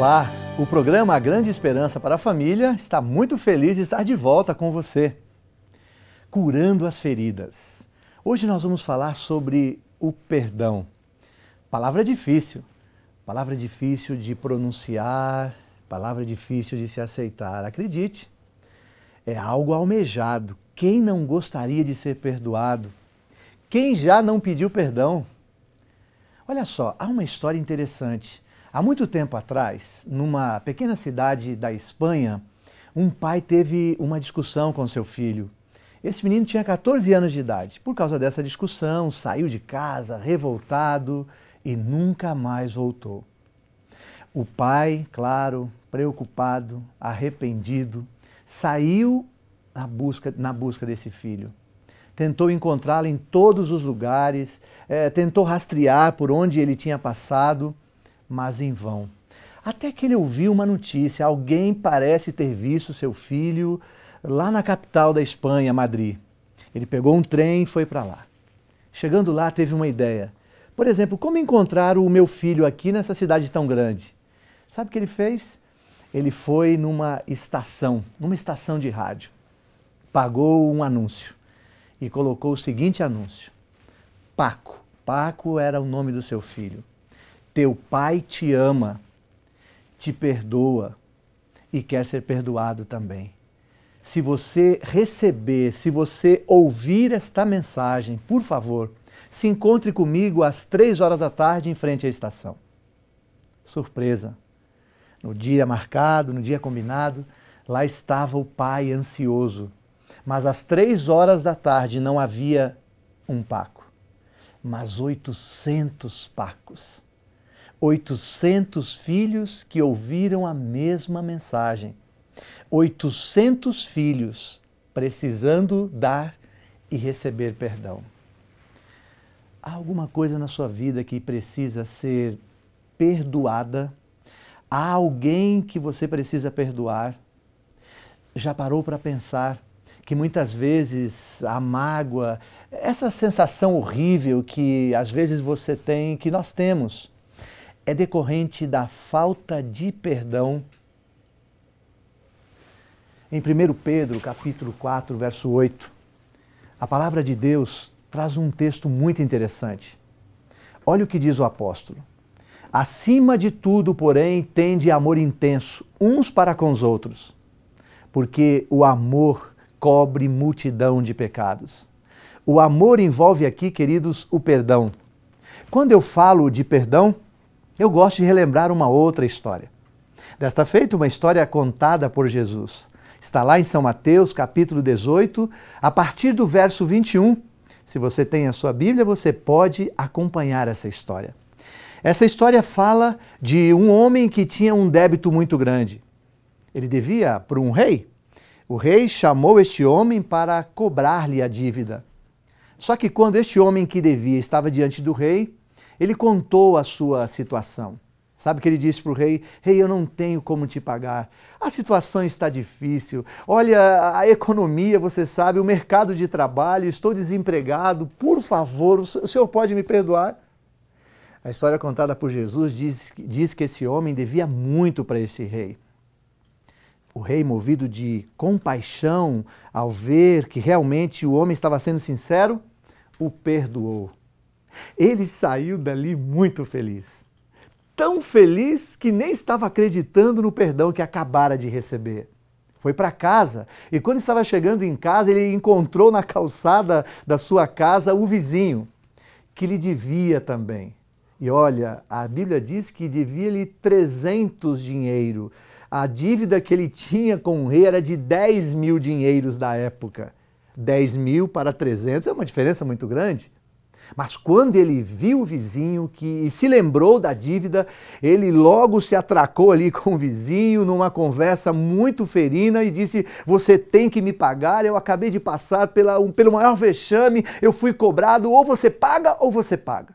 Olá, o programa A Grande Esperança para a Família está muito feliz de estar de volta com você. Curando as feridas. Hoje nós vamos falar sobre o perdão. Palavra difícil de pronunciar, palavra difícil de se aceitar. Acredite, é algo almejado. Quem não gostaria de ser perdoado? Quem já não pediu perdão? Olha só, há uma história interessante. Há muito tempo atrás, numa pequena cidade da Espanha, um pai teve uma discussão com seu filho. Esse menino tinha 14 anos de idade. Por causa dessa discussão, saiu de casa revoltado e nunca mais voltou. O pai, claro, preocupado, arrependido, saiu na busca desse filho. Tentou encontrá-lo em todos os lugares, tentou rastrear por onde ele tinha passado, mas em vão. Até que ele ouviu uma notícia, alguém parece ter visto seu filho lá na capital da Espanha, Madrid. Ele pegou um trem e foi para lá. Chegando lá, teve uma ideia. Por exemplo, como encontrar o meu filho aqui nessa cidade tão grande? Sabe o que ele fez? Ele foi numa estação de rádio. Pagou um anúncio e colocou o seguinte anúncio. Paco era o nome do seu filho. Teu pai te ama, te perdoa e quer ser perdoado também. Se você receber, se você ouvir esta mensagem, por favor, se encontre comigo às 3 horas da tarde em frente à estação. Surpresa! No dia marcado, no dia combinado, lá estava o pai ansioso. Mas às 3 horas da tarde não havia um Paco, mas 800 Pacos. 800 filhos que ouviram a mesma mensagem. 800 filhos precisando dar e receber perdão. Há alguma coisa na sua vida que precisa ser perdoada? Há alguém que você precisa perdoar? Já parou para pensar que muitas vezes a mágoa, essa sensação horrível que às vezes você tem, que nós temos, é decorrente da falta de perdão? Em 1 Pedro, capítulo 4, verso 8, a palavra de Deus traz um texto muito interessante. Olha o que diz o apóstolo. Acima de tudo, porém, tende amor intenso uns para com os outros, porque o amor cobre multidão de pecados. O amor envolve aqui, queridos, o perdão. Quando eu falo de perdão, eu gosto de relembrar uma outra história. Desta feita, uma história contada por Jesus. Está lá em São Mateus, capítulo 18, a partir do verso 21. Se você tem a sua Bíblia, você pode acompanhar essa história. Essa história fala de um homem que tinha um débito muito grande. Ele devia para um rei. O rei chamou este homem para cobrar-lhe a dívida. Só que quando este homem que devia estava diante do rei, ele contou a sua situação. Sabe o que ele disse para o rei? Rei, eu não tenho como te pagar. A situação está difícil. Olha, a economia, você sabe, o mercado de trabalho, estou desempregado. Por favor, o senhor pode me perdoar? A história contada por Jesus diz que esse homem devia muito para esse rei. O rei, movido de compaixão, ao ver que realmente o homem estava sendo sincero, o perdoou. Ele saiu dali muito feliz. Tão feliz que nem estava acreditando no perdão que acabara de receber. Foi para casa e quando estava chegando em casa, ele encontrou na calçada da sua casa o vizinho, que lhe devia também. E olha, a Bíblia diz que devia-lhe 300 dinheiro. A dívida que ele tinha com o rei era de 10 mil dinheiros da época. 10 mil para 300 é uma diferença muito grande. Mas quando ele viu o vizinho e se lembrou da dívida, ele logo se atracou ali com o vizinho numa conversa muito ferina e disse: você tem que me pagar, eu acabei de passar pelo maior vexame, eu fui cobrado, ou você paga ou você paga.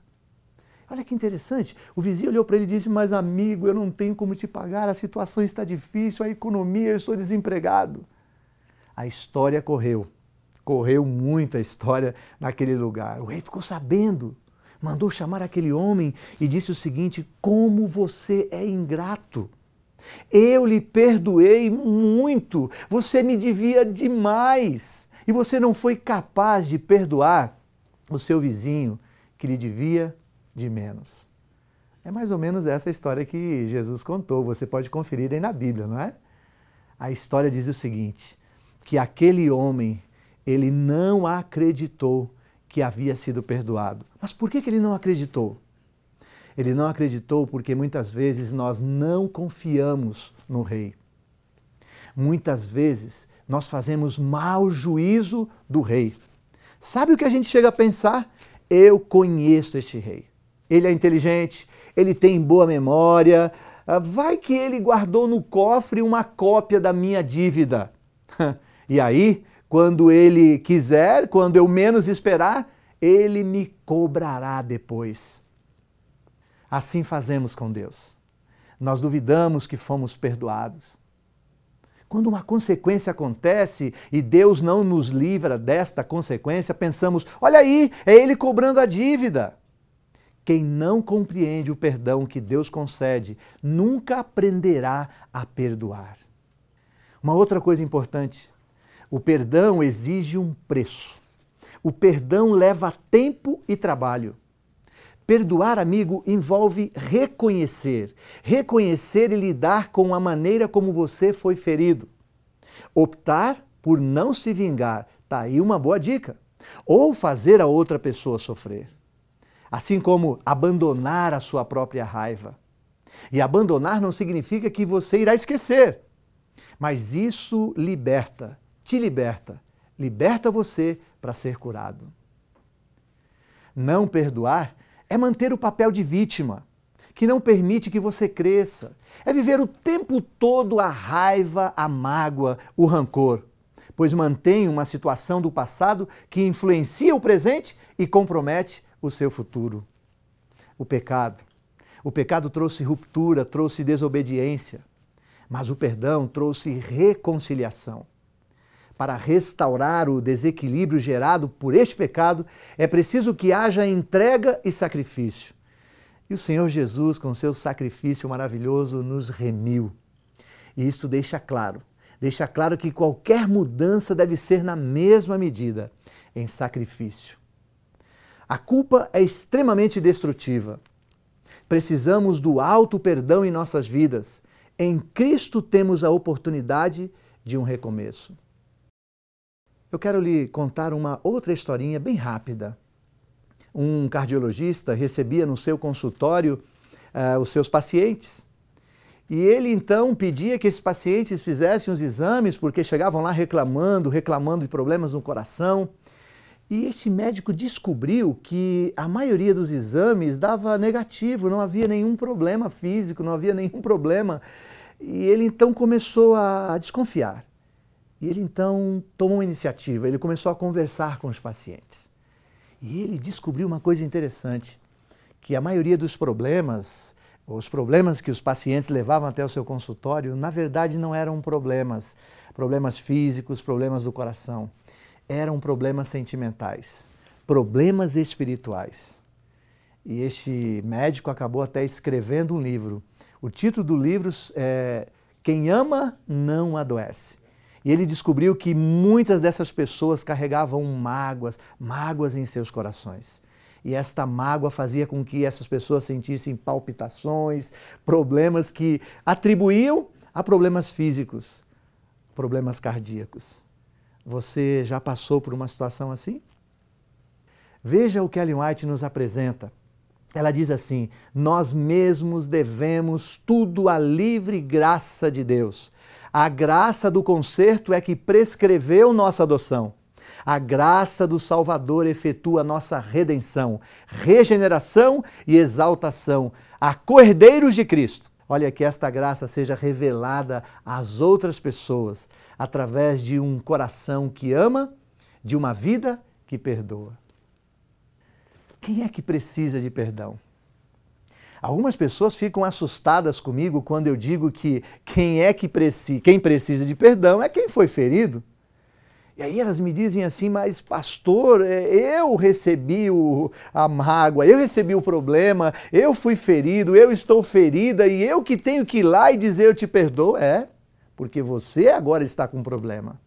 Olha que interessante, o vizinho olhou para ele e disse: mas amigo, eu não tenho como te pagar, a situação está difícil, a economia, eu estou desempregado. A história correu muita história naquele lugar. O rei ficou sabendo, mandou chamar aquele homem e disse o seguinte: como você é ingrato. Eu lhe perdoei muito, você me devia demais e você não foi capaz de perdoar o seu vizinho que lhe devia de menos. É mais ou menos essa história que Jesus contou, você pode conferir aí na Bíblia, não é? A história diz o seguinte, que aquele homem, ele não acreditou que havia sido perdoado. Mas por que ele não acreditou? Ele não acreditou porque muitas vezes nós não confiamos no rei. Muitas vezes nós fazemos mau juízo do rei. Sabe o que a gente chega a pensar? Eu conheço este rei. Ele é inteligente, ele tem boa memória. Vai que ele guardou no cofre uma cópia da minha dívida. E aí, quando ele quiser, quando eu menos esperar, ele me cobrará depois. Assim fazemos com Deus. Nós duvidamos que fomos perdoados. Quando uma consequência acontece e Deus não nos livra desta consequência, pensamos, olha aí, é Ele cobrando a dívida. Quem não compreende o perdão que Deus concede, nunca aprenderá a perdoar. Uma outra coisa importante, o perdão exige um preço. O perdão leva tempo e trabalho. Perdoar, amigo, envolve reconhecer. Reconhecer e lidar com a maneira como você foi ferido. Optar por não se vingar, tá aí uma boa dica. Ou fazer a outra pessoa sofrer. Assim como abandonar a sua própria raiva. E abandonar não significa que você irá esquecer. Mas isso liberta, te liberta. Liberta você para ser curado. Não perdoar é manter o papel de vítima, que não permite que você cresça. É viver o tempo todo a raiva, a mágoa, o rancor, pois mantém uma situação do passado que influencia o presente e compromete o seu futuro. O pecado trouxe ruptura, trouxe desobediência, mas o perdão trouxe reconciliação. Para restaurar o desequilíbrio gerado por este pecado, é preciso que haja entrega e sacrifício. E o Senhor Jesus, com seu sacrifício maravilhoso, nos remiu. E isso deixa claro que qualquer mudança deve ser na mesma medida, em sacrifício. A culpa é extremamente destrutiva. Precisamos do alto perdão em nossas vidas. Em Cristo temos a oportunidade de um recomeço. Eu quero lhe contar uma outra historinha bem rápida. Um cardiologista recebia no seu consultório os seus pacientes. E ele então pedia que esses pacientes fizessem os exames porque chegavam lá reclamando de problemas no coração. E este médico descobriu que a maioria dos exames dava negativo, não havia nenhum problema físico, não havia nenhum problema. E ele então começou a desconfiar. E ele então tomou uma iniciativa, ele começou a conversar com os pacientes. E ele descobriu uma coisa interessante, que a maioria dos problemas, os problemas que os pacientes levavam até o seu consultório, na verdade não eram problemas físicos, problemas do coração. Eram problemas sentimentais, problemas espirituais. E este médico acabou até escrevendo um livro. O título do livro é Quem Ama Não Adoece. E ele descobriu que muitas dessas pessoas carregavam mágoas em seus corações. E esta mágoa fazia com que essas pessoas sentissem palpitações, problemas que atribuíam a problemas físicos, problemas cardíacos. Você já passou por uma situação assim? Veja o que Ellen White nos apresenta. Ela diz assim, nós mesmos devemos tudo à livre graça de Deus. A graça do conserto é que prescreveu nossa adoção. A graça do Salvador efetua nossa redenção, regeneração e exaltação a cordeiros de Cristo. Olha, que esta graça seja revelada às outras pessoas através de um coração que ama, de uma vida que perdoa. Quem é que precisa de perdão? Algumas pessoas ficam assustadas comigo quando eu digo que quem precisa de perdão é quem foi ferido. E aí elas me dizem assim, mas pastor, eu recebi a mágoa, eu recebi o problema, eu fui ferido, eu estou ferida e eu que tenho que ir lá e dizer eu te perdoo. É, porque você agora está com um problema.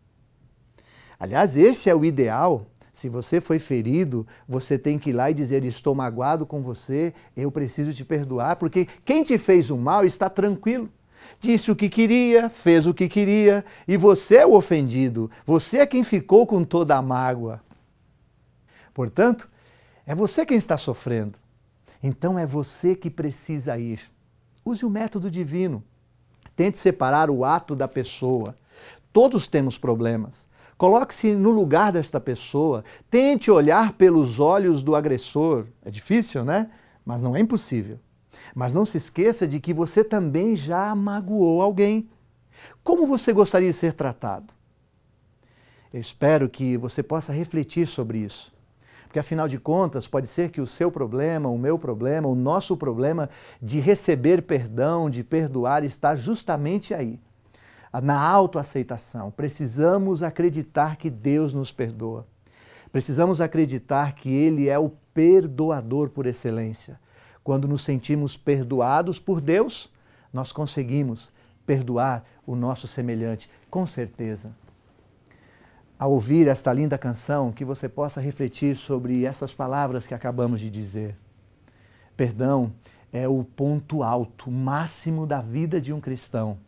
Aliás, este é o ideal. Se você foi ferido, você tem que ir lá e dizer estou magoado com você, eu preciso te perdoar, porque quem te fez o mal está tranquilo. Disse o que queria, fez o que queria, e você é o ofendido, você é quem ficou com toda a mágoa. Portanto, é você quem está sofrendo. Então é você que precisa ir. Use o método divino. Tente separar o ato da pessoa. Todos temos problemas. Coloque-se no lugar desta pessoa. Tente olhar pelos olhos do agressor. É difícil, né? Mas não é impossível. Mas não se esqueça de que você também já magoou alguém. Como você gostaria de ser tratado? Eu espero que você possa refletir sobre isso. Porque, afinal de contas, pode ser que o seu problema, o meu problema, o nosso problema de receber perdão, de perdoar, está justamente aí, na autoaceitação. Precisamos acreditar que Deus nos perdoa. Precisamos acreditar que Ele é o perdoador por excelência. Quando nos sentimos perdoados por Deus, nós conseguimos perdoar o nosso semelhante, com certeza. Ao ouvir esta linda canção, que você possa refletir sobre essas palavras que acabamos de dizer. Perdão é o ponto alto, máximo da vida de um cristão.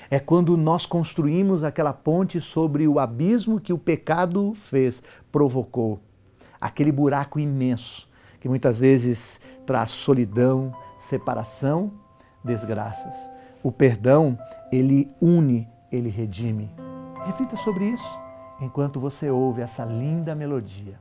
É quando nós construímos aquela ponte sobre o abismo que o pecado fez, provocou. Aquele buraco imenso, que muitas vezes traz solidão, separação, desgraças. O perdão, ele une, ele redime. Reflita sobre isso enquanto você ouve essa linda melodia.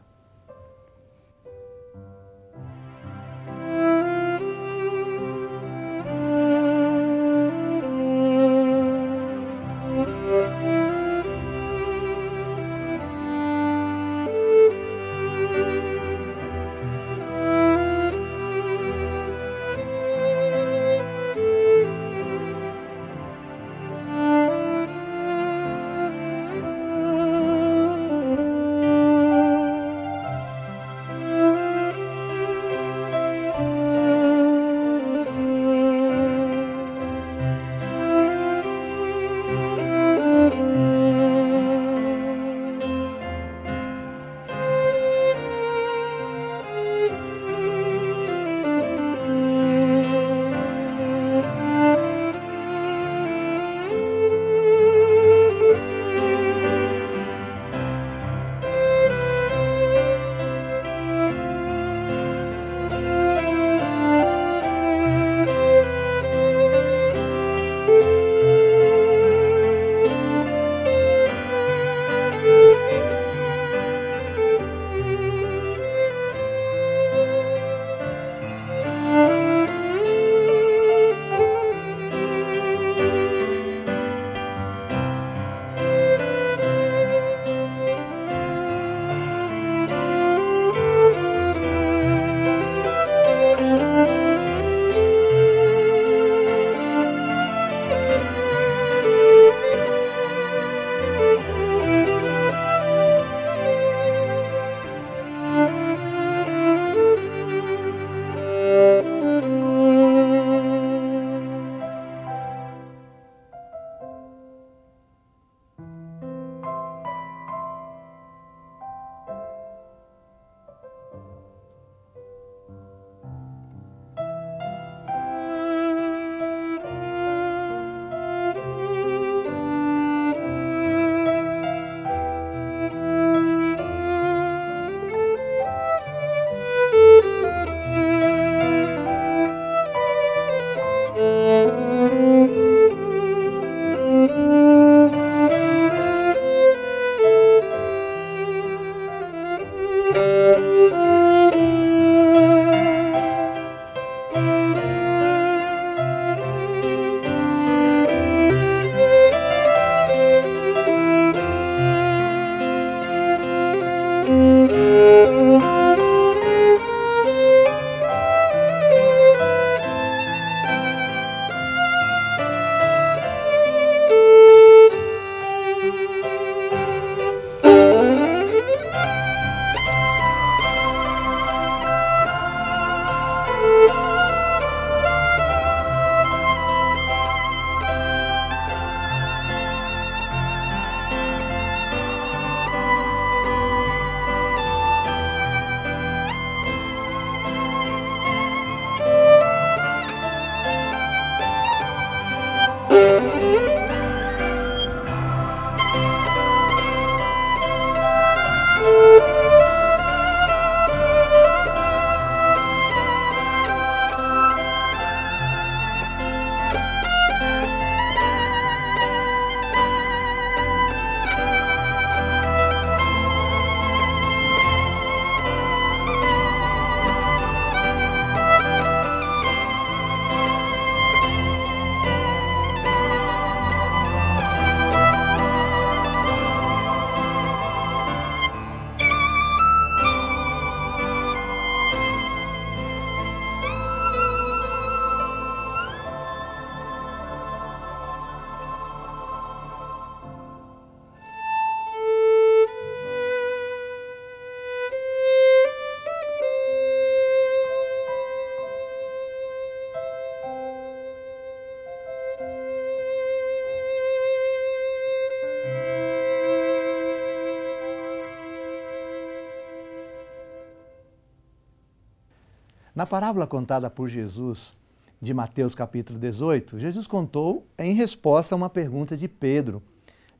Na parábola contada por Jesus, de Mateus capítulo 18, Jesus contou em resposta a uma pergunta de Pedro.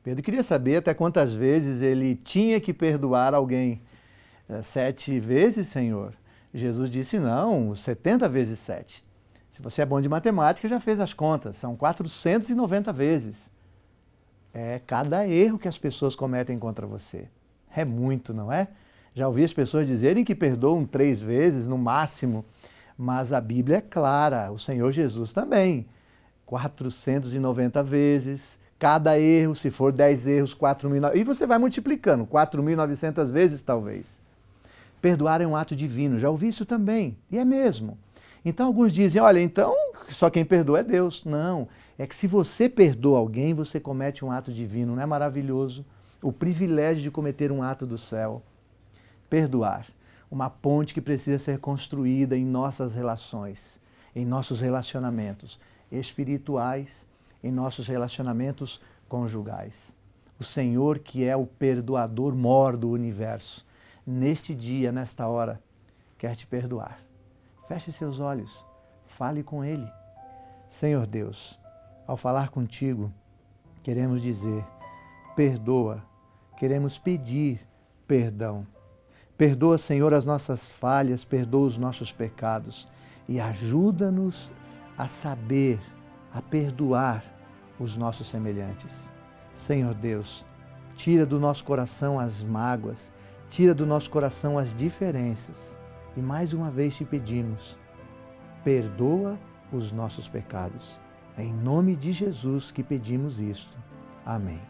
Pedro queria saber até quantas vezes ele tinha que perdoar alguém. 7 vezes, Senhor? Jesus disse, não, 70 vezes 7. Se você é bom de matemática, já fez as contas, são 490 vezes. É cada erro que as pessoas cometem contra você. É muito, não é? Já ouvi as pessoas dizerem que perdoam 3 vezes no máximo, mas a Bíblia é clara, o Senhor Jesus também. 490 vezes, cada erro, se for 10 erros, 4.000... E você vai multiplicando, 4.900 vezes talvez. Perdoar é um ato divino, já ouvi isso também, e é mesmo. Então alguns dizem, olha, então só quem perdoa é Deus. Não, é que se você perdoa alguém, você comete um ato divino, não é maravilhoso? O privilégio de cometer um ato do céu. Perdoar, uma ponte que precisa ser construída em nossas relações, em nossos relacionamentos espirituais, em nossos relacionamentos conjugais. O Senhor, que é o perdoador mor do universo, neste dia, nesta hora, quer te perdoar. Feche seus olhos, fale com Ele. Senhor Deus, ao falar contigo, queremos dizer, perdoa, queremos pedir perdão. Perdoa, Senhor, as nossas falhas, perdoa os nossos pecados e ajuda-nos a saber, a perdoar os nossos semelhantes. Senhor Deus, tira do nosso coração as mágoas, tira do nosso coração as diferenças. E mais uma vez te pedimos, perdoa os nossos pecados. É em nome de Jesus que pedimos isto. Amém.